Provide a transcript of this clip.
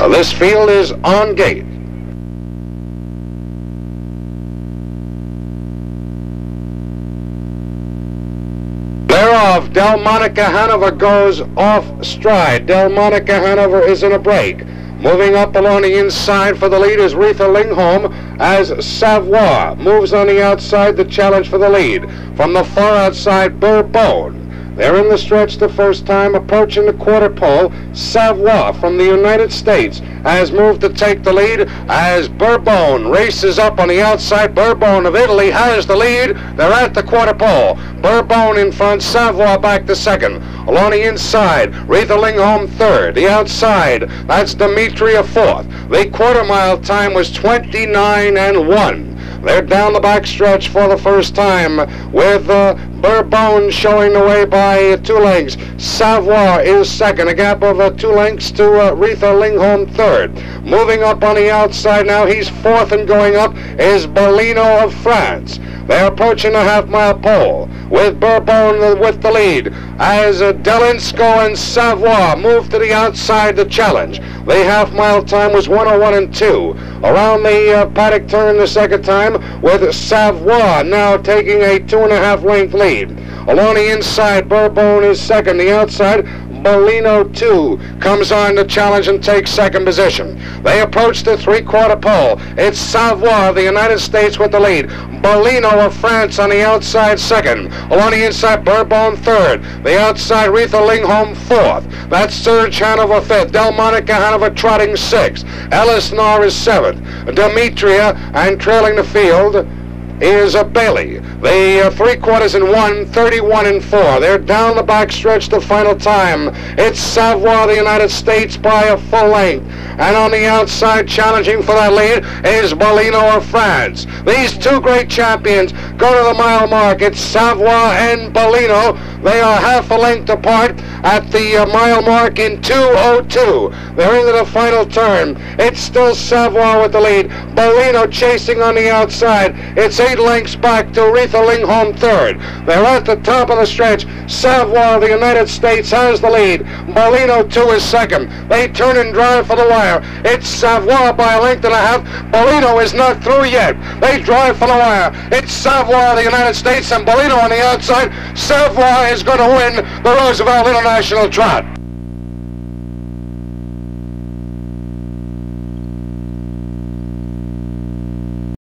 This field is on gate. Thereof, Delmonica Hanover goes off stride. Delmonica Hanover is in a break. Moving up along the inside for the lead is Retha Lingholm as Savoie moves on the outside to challenge for the lead. From the far outside, Bourbon. They're in the stretch the first time, approaching the quarter pole. Savoie from the United States has moved to take the lead as Bourbon races up on the outside. Bourbon of Italy has the lead. They're at the quarter pole. Bourbon in front, Savoie back to second. Along the inside, Retha Lingholm third. The outside, that's Demetria fourth. The quarter mile time was 29:1. They're down the back stretch for the first time with Bourbon showing the way by 2 lengths. Savoie is second, a gap of 2 lengths to Retha Lingholm third. Moving up on the outside now, he's fourth, and going up is Bellino of France. They're approaching the half-mile pole with Bourbon with the lead as Delinsko and Savoie move to the outside to challenge. The half-mile time was 1:01:2. Around the paddock turn the second time with Savoie now taking a 2.5 length lead. Along the inside, Bourbon is second. The outside, Bellino 2 comes on to challenge and take second position. They approach the 3/4 pole. It's Savoie of the United States with the lead. Bellino of France on the outside second. Along the inside, Bourbon third. The outside, Retha Lingholm fourth. That's Serge Hanover fifth. Delmonica Hanover trotting sixth. Ellis Knorr is seventh. Demetria, and trailing the field is Bailey. The 3/4 31:4. They're down the back stretch the final time. It's Savoie, the United States, by a full length. And on the outside, challenging for that lead, is Bellino of France. These two great champions go to the mile mark. It's Savoie and Bellino. They are half a length apart at the mile mark in 2:02. They're into the final turn. It's still Savoie with the lead. Bellino chasing on the outside. It's 8 lengths back to Retha Lingholm third. They're at the top of the stretch. Savoie of the United States has the lead. Bellino 2 is second. They turn and drive for the wire. It's Savoie by a length and a half. Bellino is not through yet. They drive for the wire. It's Savoie of the United States and Bellino on the outside. Savoie is going to win the Roosevelt International Trot.